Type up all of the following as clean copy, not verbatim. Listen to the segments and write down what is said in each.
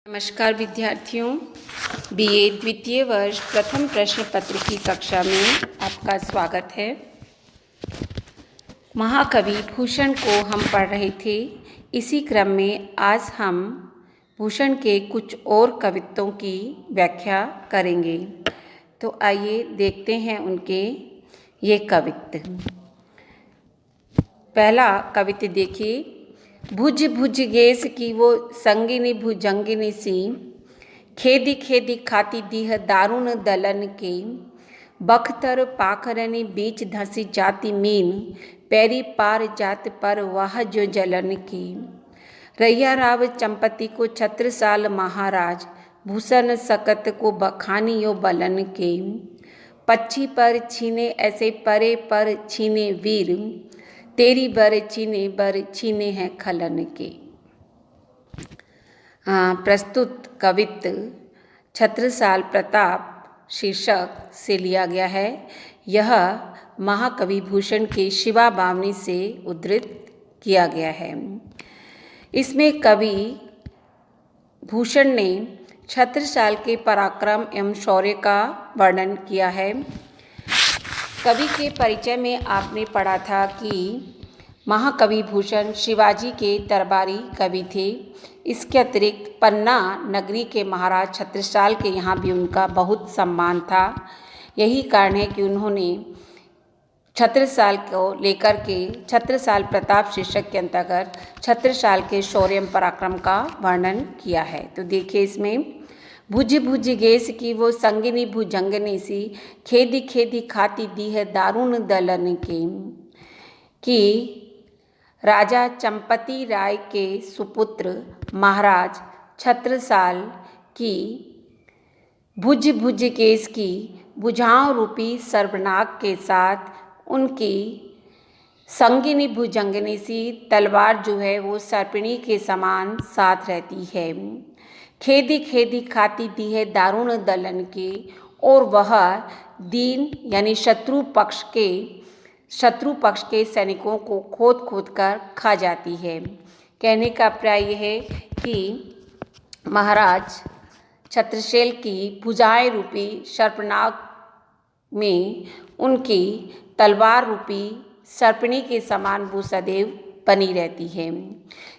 नमस्कार विद्यार्थियों, बीए द्वितीय वर्ष प्रथम प्रश्न पत्र की कक्षा में आपका स्वागत है। महाकवि भूषण को हम पढ़ रहे थे। इसी क्रम में आज हम भूषण के कुछ और कवित्वों की व्याख्या करेंगे। तो आइए देखते हैं उनके ये कवित्व। पहला कवित्व देखिए। भुज भुज गेस की वो संगिनी भुजंगिनी सी, खेदी खेदी खाती दीह दारुण दलन के, बख्तर पाखरनी बीच धसी जाती मीन, पैरी पार जात पर वह जो जलन की। रैया राव चंपती को छत्रसाल महाराज, भूषण सकत को बखानी यो बलन के। पक्षी पर छीने ऐसे परे पर छीने वीर, तेरी बर छीने हैं खलन के। प्रस्तुत कवित्व छत्रसाल प्रताप शीर्षक से लिया गया है। यह महाकवि भूषण के शिवा बावनी से उद्धृत किया गया है। इसमें कवि भूषण ने छत्रसाल के पराक्रम एवं शौर्य का वर्णन किया है। कवि के परिचय में आपने पढ़ा था कि महाकवि भूषण शिवाजी के दरबारी कवि थे। इसके अतिरिक्त पन्ना नगरी के महाराज छत्रसाल के यहाँ भी उनका बहुत सम्मान था। यही कारण है कि उन्होंने छत्रसाल को लेकर के छत्रसाल प्रताप शीर्षक के अंतर्गत छत्रसाल के शौर्य एवं पराक्रम का वर्णन किया है। तो देखिए, इसमें भुज भुज गेस की वो संगिनी भुजंगनी सी, खेदी खेदी खाती दी है दारुण दलन के, कि राजा चंपती राय के सुपुत्र महाराज छत्रसाल की भुज भुज केस की भुजाओं रूपी सर्वनाग के साथ उनकी संगिनी भुजंगनी सी तलवार जो है वो सर्पिणी के समान साथ रहती है। खेदी खेदी खाती दी है दारुण दलन के, और वह दीन यानी शत्रु पक्ष के सैनिकों को खोद खोद कर खा जाती है। कहने का अभिप्राय यह है कि महाराज छत्रसेन की भुजाएं रूपी सर्पनाग में उनकी तलवार रूपी सर्पिणी के समान वो सदैव बनी रहती है।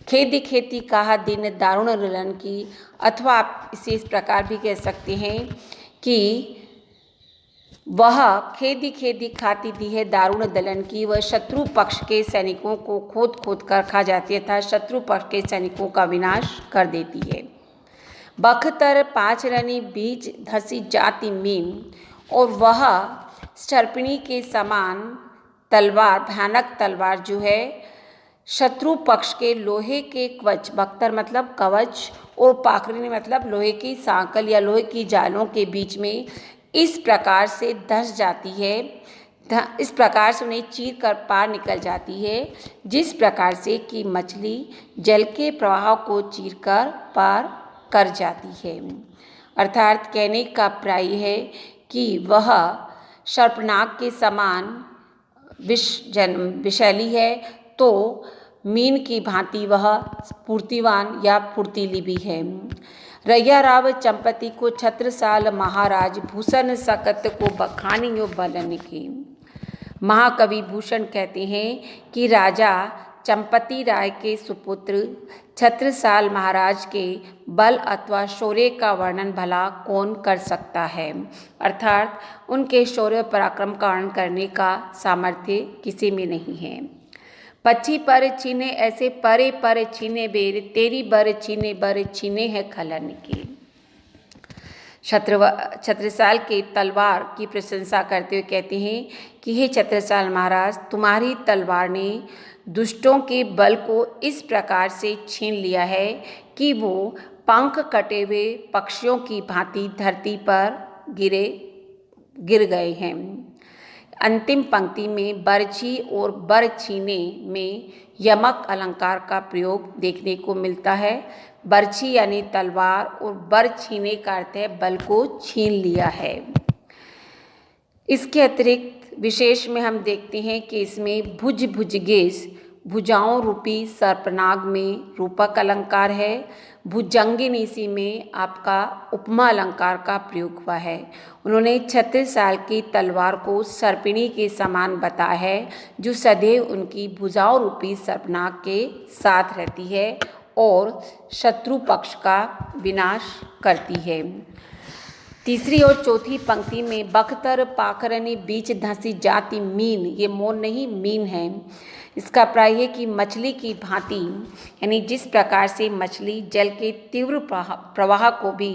खेदी खेती कहा दिन दारुण दलन की, अथवा आप इसे इस प्रकार भी कह सकते हैं कि वह खेदी खेदी खाती दी है दारुण दलन की, वह शत्रु पक्ष के सैनिकों को खोद खोद कर खा जाती है तथा शत्रु पक्ष के सैनिकों का विनाश कर देती है। बख्तर पांच रनी बीच धसी जाती मीन, और वह सर्पिणी के समान तलवार, भयानक तलवार जो है शत्रु पक्ष के लोहे के कवच, बख्तर मतलब कवच और पाखरनी मतलब लोहे की सांकल या लोहे की जालों के बीच में इस प्रकार से धंस जाती है, इस प्रकार से उन्हें चीर कर पार निकल जाती है, जिस प्रकार से कि मछली जल के प्रवाह को चीर कर पार कर जाती है। अर्थात कहने का अभिप्राय है कि वह सर्पनाग के समान विषैली है, तो मीन की भांति वह फुर्तीवान या फुर्तीली भी है। रैया राव चंपती को छत्रसाल महाराज, भूषण सकत को बखानी यो बलन की। महाकवि भूषण कहते हैं कि राजा चंपती राय के सुपुत्र छत्रसाल महाराज के बल अथवा शौर्य का वर्णन भला कौन कर सकता है। अर्थात उनके शौर्य पराक्रम का वर्णन करने का सामर्थ्य किसी में नहीं है। पक्षी पर छीने ऐसे परे पर छीने बेर, तेरी बर छीने है खलन की। छत्रसाल के तलवार की प्रशंसा करते हुए कहते हैं कि हे छत्रसाल महाराज, तुम्हारी तलवार ने दुष्टों के बल को इस प्रकार से छीन लिया है कि वो पंख कटे हुए पक्षियों की भांति धरती पर गिर गए हैं। अंतिम पंक्ति में बरछी और बरछीने में यमक अलंकार का प्रयोग देखने को मिलता है। बरछी यानी तलवार और बरछीने का अर्थ है बल को छीन लिया है। इसके अतिरिक्त विशेष में हम देखते हैं कि इसमें भुज भुज गेस भुजाओं रूपी सर्पनाग में रूपक अलंकार है। भुजंगिनीसी में आपका उपमा अलंकार का प्रयोग हुआ है। उन्होंने 36 साल की तलवार को सर्पिणी के समान बताया है, जो सदैव उनकी भुजाओं रूपी सर्पनाग के साथ रहती है और शत्रु पक्ष का विनाश करती है। तीसरी और चौथी पंक्ति में बख्तर पाखरनी बीच धंसी जाति मीन, ये मोन नहीं मीन है। इसका प्राय है कि मछली की भांति, यानी जिस प्रकार से मछली जल के तीव्र प्रवाह को भी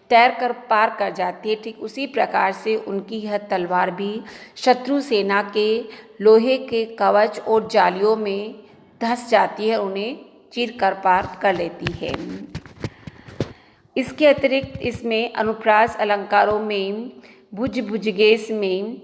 तैरकर पार कर जाती है, ठीक उसी प्रकार से उनकी यह तलवार भी शत्रु सेना के लोहे के कवच और जालियों में धंस जाती है और उन्हें चीर कर पार कर लेती है। इसके अतिरिक्त इसमें अनुप्रास अलंकारों में भुज भुजगेश में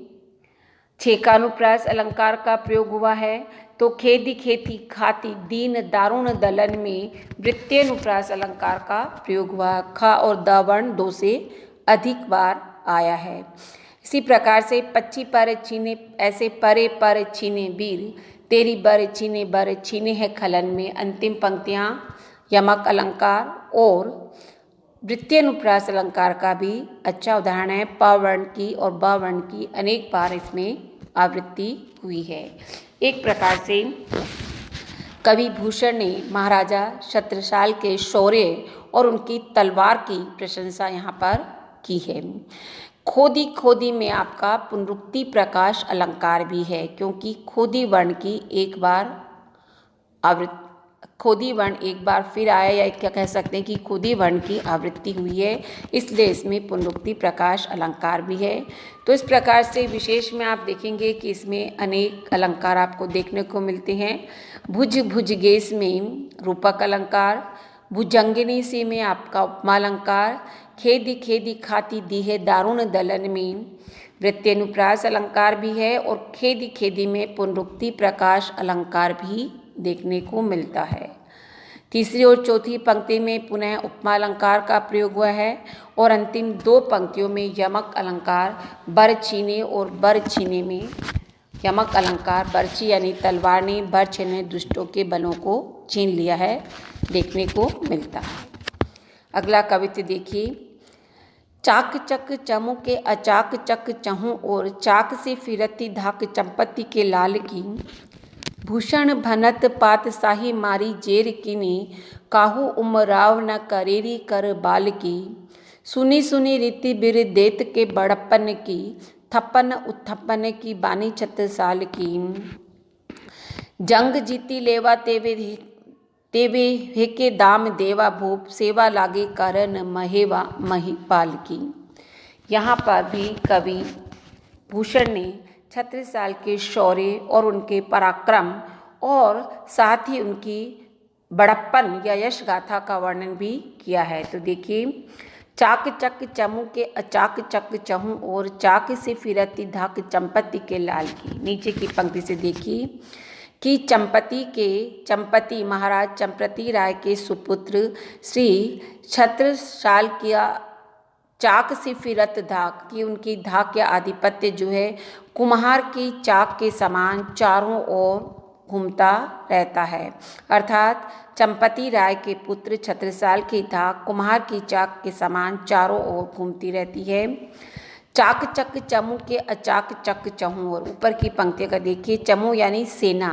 छेकानुप्रास अलंकार का प्रयोग हुआ है, तो खेदी खेती खाती दीन दारुण दलन में वृत्त्यनुप्रास अलंकार का प्रयोग हुआ। ख और द वर्ण 2 से अधिक बार आया है। इसी प्रकार से पच्ची पर छीने ऐसे परे पर छीने वीर, तेरी बर छीने है खलन में अंतिम पंक्तियाँ यमक अलंकार और वृत्त्यनुप्रास अलंकार का भी अच्छा उदाहरण है। प वर्ण की और ब वर्ण की अनेक बार इसमें आवृत्ति हुई है। एक प्रकार से कवि भूषण ने महाराजा छत्रसाल के शौर्य और उनकी तलवार की प्रशंसा यहाँ पर की है। खोदी खोदी में आपका पुनरुक्ति प्रकाश अलंकार भी है, क्योंकि खोदी वर्ण की एक बार खोदी वर्ण एक बार फिर आया, या क्या कह सकते हैं कि खोदी वर्ण की आवृत्ति हुई है, इसलिए इसमें पुनरुक्ति प्रकाश अलंकार भी है। तो इस प्रकार से विशेष में आप देखेंगे कि इसमें अनेक अलंकार आपको देखने को मिलते हैं। भुज भुजगेश में रूपक अलंकार, भुजंगिनी सी में आपका उपमा अलंकार, खेदी खेदी खाती दी है दारुण दलन में वृत्त्यनुप्रास अलंकार भी है, और खेदी खेदी में पुनरुक्ति प्रकाश अलंकार भी देखने को मिलता है। तीसरी और चौथी पंक्ति में पुनः उपमा अलंकार का प्रयोग हुआ है, और अंतिम 2 पंक्तियों में यमक अलंकार बर छीने और बर छीने में यमक अलंकार बरछी यानी तलवार ने बर छीने दुष्टों के बलों को छीन लिया है देखने को मिलता है। अगला कवित्व देखिए। चाक चक चमू के अचाक चक चहूँ और चाक से फिरती धाक चंपत्ति के लाल की, भूषण भनत पात साही मारी जेर किनी, काहू उमराव न करेरी कर बाल की, सुनी सुनी रीति बिर देत के बड़प्पन की, थप्पन उत्थप्पन की बानी छत्रसाल की, जंग जीती लेवा तेवे हेके दाम देवा भूप, सेवा लागे करन महेवा महिपाल की। यहाँ पर भी कवि भूषण ने छत्रसाल के शौर्य और उनके पराक्रम और साथ ही उनकी बड़प्पन या यश गाथा का वर्णन भी किया है। तो देखिए, चाक चक चमू के अचाक चक चहूँ और चाक से फिरती धाक चंपत्ति के लाल की। नीचे की पंक्ति से देखिए कि चंपति महाराज चंपति राय के सुपुत्र श्री छत्रसाल किया चाक से फिरत धाक की उनकी धाक या आधिपत्य जो है कुम्हार की चाक के समान चारों ओर घूमता रहता है। अर्थात चंपति राय के पुत्र छत्रसाल की धाक कुम्हार की चाक के समान चारों ओर घूमती रहती है। चाक चक चमू के अचाक चक चहूँ, और ऊपर की पंक्ति का देखिए, चमू यानी सेना,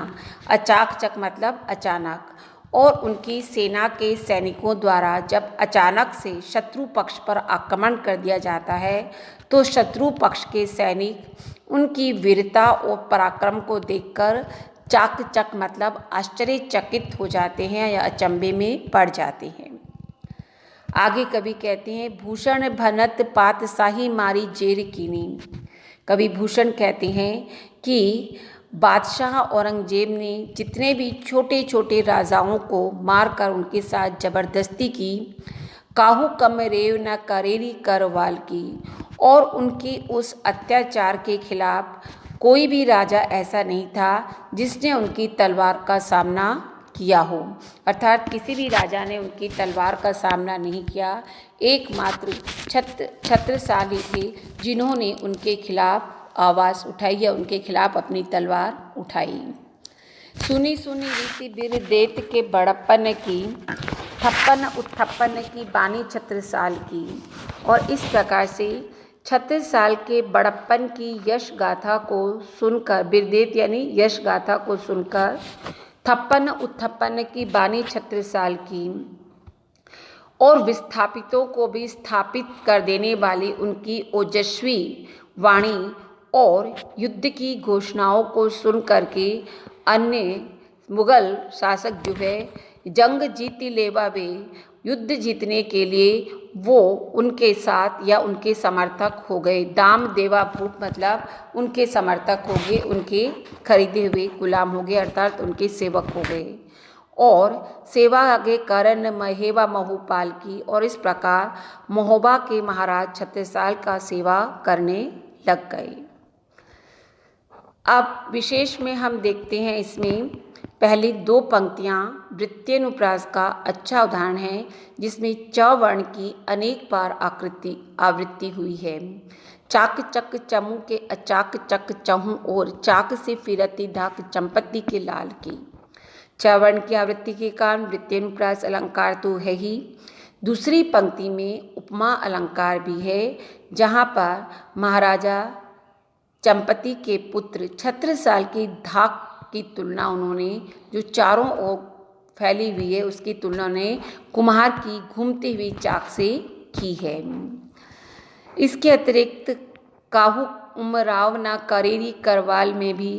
अचाक चक मतलब अचानक, और उनकी सेना के सैनिकों द्वारा जब अचानक से शत्रु पक्ष पर आक्रमण कर दिया जाता है तो शत्रु पक्ष के सैनिक उनकी वीरता और पराक्रम को देखकर चाक चक मतलब आश्चर्यचकित हो जाते हैं या अचंभे में पड़ जाते हैं। आगे कवि कहते हैं, भूषण भनत पात साही मारी जेर कीनी। कवि भूषण कहते हैं कि बादशाह औरंगजेब ने जितने भी छोटे छोटे राजाओं को मारकर उनके साथ जबरदस्ती की, काहू कम रेव न करेरी करवाल की, और उनकी उस अत्याचार के खिलाफ कोई भी राजा ऐसा नहीं था जिसने उनकी तलवार का सामना किया हो। अर्थात किसी भी राजा ने उनकी तलवार का सामना नहीं किया, एकमात्र छत्रसाल ही थे जिन्होंने उनके खिलाफ आवाज़ उठाई या उनके खिलाफ अपनी तलवार उठाई। सुनी सुनी रीति बिर देत के बड़प्पन की, थप्पन उत्थप्पन की बानी छत्रसाल की। और इस प्रकार से छत्रसाल के बड़प्पन की यश गाथा को सुनकर, बिरदेत यानी यश गाथा को सुनकर, थप्पन उत्थप्पन की बानी छत्रसाल की और विस्थापितों को भी स्थापित कर देने वाली उनकी ओजस्वी वाणी और युद्ध की घोषणाओं को सुन करके अन्य मुगल शासक जो है जंग जीती लेवा वे, युद्ध जीतने के लिए वो उनके साथ या उनके समर्थक हो गए। दाम देवा भूप मतलब उनके समर्थक हो गए, उनके खरीदे हुए गुलाम हो गए, अर्थात उनके सेवक हो गए। और सेवा आगे करण महेवा महुपाल की। और इस प्रकार महोबा के महाराज छत्रसाल का सेवा करने लग गए। अब विशेष में हम देखते हैं, इसमें पहली दो पंक्तियाँ वृत्त्यनुप्रास का अच्छा उदाहरण है, जिसमें च वर्ण की अनेक बार आवृत्ति हुई है। चाक चक चमू के अचाक चक चहूँ और चाक से फिरती धाक चंपत्ति के लाल की। च वर्ण की आवृत्ति के कारण वृत्त्यनुप्रास अलंकार तो है ही, दूसरी पंक्ति में उपमा अलंकार भी है, जहाँ पर महाराजा चंपति के पुत्र छत्रसाल की धाक की तुलना उन्होंने, जो चारों ओर फैली हुई है, उसकी तुलना उन्होंने कुम्हार की घूमती हुई चाक से की है। इसके अतिरिक्त काहू उमराव ना करेरी करवाल में भी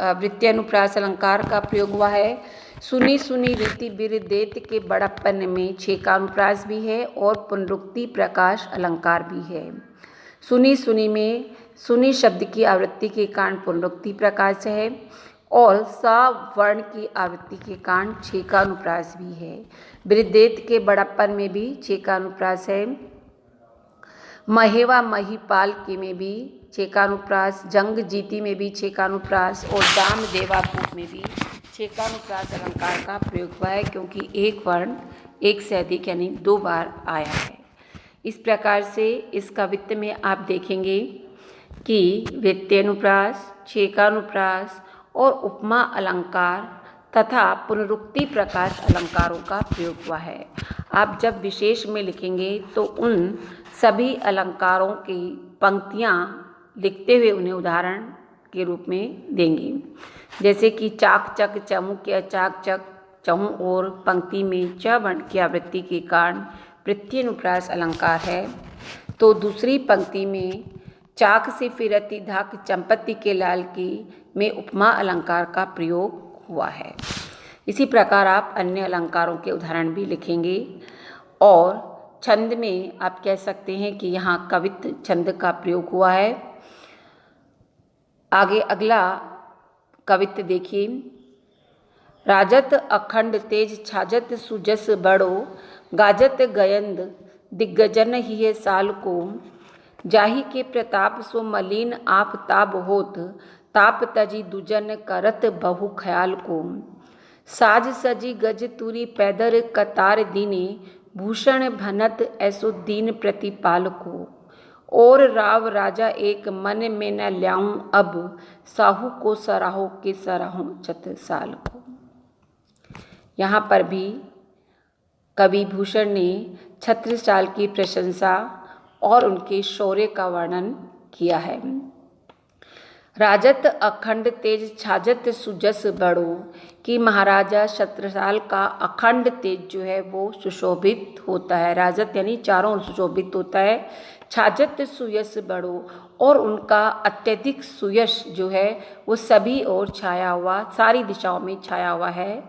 वृत्त्यनुप्रास अलंकार का प्रयोग हुआ है। सुनी सुनी रीति बिरदेत के बड़प्पन में छेकानुप्रास भी है और पुनरुक्ति प्रकाश अलंकार भी है। सुनी सुनी में सुनी शब्द की आवृत्ति के कारण पुनरुक्ति प्रकाश है और सा वर्ण की आवृत्ति के कारण छेकानुप्रास भी है। बिरदेत के बड़प्पन में भी छेकानुप्रास है। महेवा महिपाल के में भी छेकानुप्रास, जंग जीती में भी छेकानुप्रास और दाम देवाभूप में भी छेकानुप्रास अलंकार का प्रयोग हुआ है, क्योंकि एक वर्ण एक से अधिक यानी दो बार आया है। इस प्रकार से इस कवित्त में आप देखेंगे कि वृत्त्यनुप्रास, छेकानुप्रास और उपमा अलंकार तथा पुनरुक्ति प्रकाश अलंकारों का प्रयोग हुआ है। आप जब विशेष में लिखेंगे तो उन सभी अलंकारों की पंक्तियाँ लिखते हुए उन्हें उदाहरण के रूप में देंगे। जैसे कि चाक चक चमू के अचाक चक चहूँ और पंक्ति में च वर्ण की आवृत्ति के कारण वृत्त्यनुप्रास अलंकार है, तो दूसरी पंक्ति में चाक से फिरती धाक चंपत्ति के लाल की में उपमा अलंकार का प्रयोग हुआ है। इसी प्रकार आप अन्य अलंकारों के उदाहरण भी लिखेंगे। और छंद में आप कह सकते हैं कि यहाँ कवित्त छंद का प्रयोग हुआ है। आगे अगला कवित्त देखिए। राजत अखंड तेज छाजत सुजस बड़ो, गाजत गयंद दिग्गजन ही साल को, जाहि के प्रताप सो मलिन आप ताब होत, ताप तजी दुजन करत बहु ख्याल को, साज सजी गज तुरी पैदर कतार दीने, भूषण भनत ऐसो दीन प्रतिपाल को, और राव राजा एक मन में न ल्याऊं अब, साहू को सराहो के सराहो छत्रसाल को। यहाँ पर भी कवि भूषण ने छत्रसाल की प्रशंसा और उनके शौर्य का वर्णन किया है। राजत अखंड तेज छाजत सुजस बड़ो, कि महाराजा छत्रसाल का अखंड तेज जो है वो सुशोभित होता है। राजत यानी चारों ओर सुशोभित होता है। छाजत सुयस बड़ो, और उनका अत्यधिक सुयश जो है वो सभी ओर छाया हुआ, सारी दिशाओं में छाया हुआ है।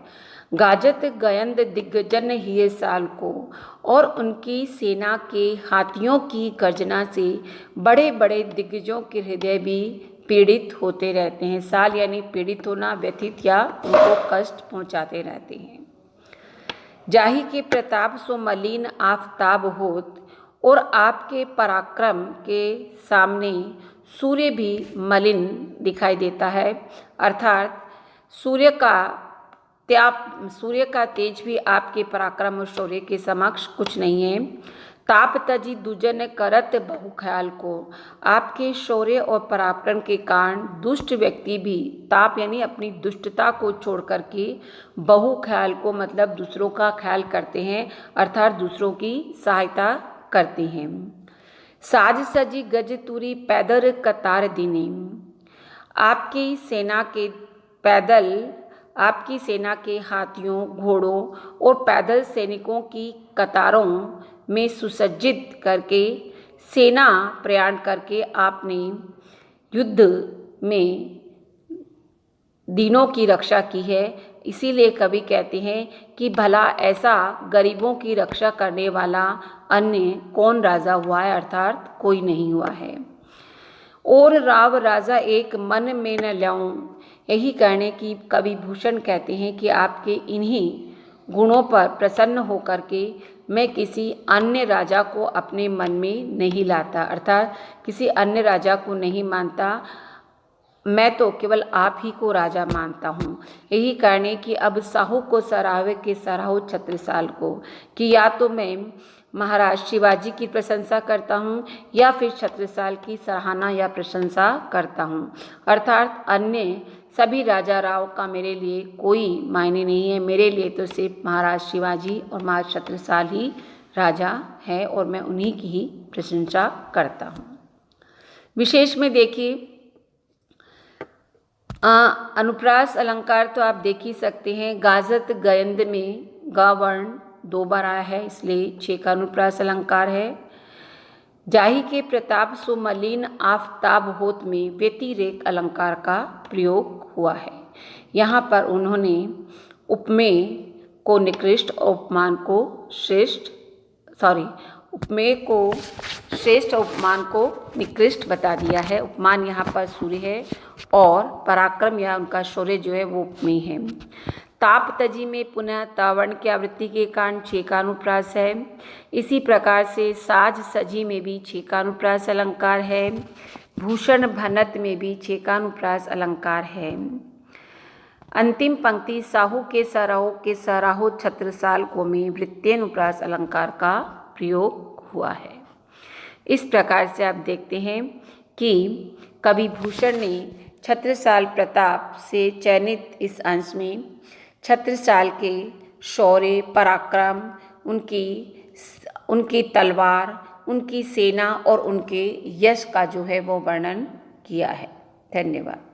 गाजत गयंद दिग्गजन हिये साल को, और उनकी सेना के हाथियों की गर्जना से बड़े बड़े दिग्गजों के हृदय भी पीड़ित होते रहते हैं। साल यानी पीड़ित होना, व्यथित या उनको कष्ट पहुंचाते रहते हैं। जाहि के प्रताप सो मलिन आफताब होत, और आपके पराक्रम के सामने सूर्य भी मलिन दिखाई देता है, अर्थात सूर्य का तेज भी आपके पराक्रम और शौर्य के समक्ष कुछ नहीं है। ताप तजी दुजन करत बहु ख्याल को, आपके शौर्य और पराक्रम के कारण दुष्ट व्यक्ति भी ताप यानी अपनी दुष्टता को छोड़ करके बहु ख्याल को मतलब दूसरों का ख्याल करते हैं, अर्थात दूसरों की सहायता करते हैं। साज सजी गज तुरी पैदल कतार दीने, आपकी सेना के पैदल आपकी सेना के हाथियों, घोड़ों और पैदल सैनिकों की कतारों में सुसज्जित करके सेना प्रयाण करके आपने युद्ध में दीनों की रक्षा की है। इसीलिए कवि कहते हैं कि भला ऐसा गरीबों की रक्षा करने वाला अन्य कौन राजा हुआ है, अर्थात कोई नहीं हुआ है। और राव राजा एक मन में न ल्याऊं, यही कहने की कवि भूषण कहते हैं कि आपके इन्हीं गुणों पर प्रसन्न होकर के मैं किसी अन्य राजा को अपने मन में नहीं लाता, अर्थात किसी अन्य राजा को नहीं मानता, मैं तो केवल आप ही को राजा मानता हूँ। यही कहने कि अब साहू को सराहे के सराहो छत्रसाल को, कि या तो मैं महाराज शिवाजी की प्रशंसा करता हूँ या फिर छत्रसाल की सराहना या प्रशंसा करता हूँ, अर्थात अन्य सभी राजा राव का मेरे लिए कोई मायने नहीं है। मेरे लिए तो सिर्फ महाराज शिवाजी और महाराज छत्रसाल ही राजा है और मैं उन्हीं की ही प्रशंसा करता हूँ। विशेष में देखिए अनुप्रास अलंकार तो आप देख ही सकते हैं। गाजत गयंद में गा वर्ण 2 बार आया है, इसलिए 6 का अनुप्रास अलंकार है। जाही के प्रताप सो मलिन आफताब होत में व्यतिरेक अलंकार का प्रयोग हुआ है। यहाँ पर उन्होंने उपमेय को निकृष्ट और उपमान को श्रेष्ठ उपमेय को श्रेष्ठ और उपमान को निकृष्ट बता दिया है। उपमान यहाँ पर सूर्य है और पराक्रम या उनका शौर्य जो है वो उपमेय है। ताप तजी में पुनः तावर्ण की आवृत्ति के कारण 6 का अनुप्रास है। इसी प्रकार से साज सजी में भी 6 का अनुप्रास अलंकार है। भूषण भनत में भी 6 का अनुप्रास अलंकार है। अंतिम पंक्ति साहू के सराहो छत्रसाल को में वृत्त्यनुप्रास अलंकार का प्रयोग हुआ है। इस प्रकार से आप देखते हैं कि कवि भूषण ने छत्रसाल प्रताप से चयनित इस अंश में छत्रसाल के शौर्य पराक्रम, उनकी तलवार, उनकी सेना और उनके यश का जो है वो वर्णन किया है। धन्यवाद।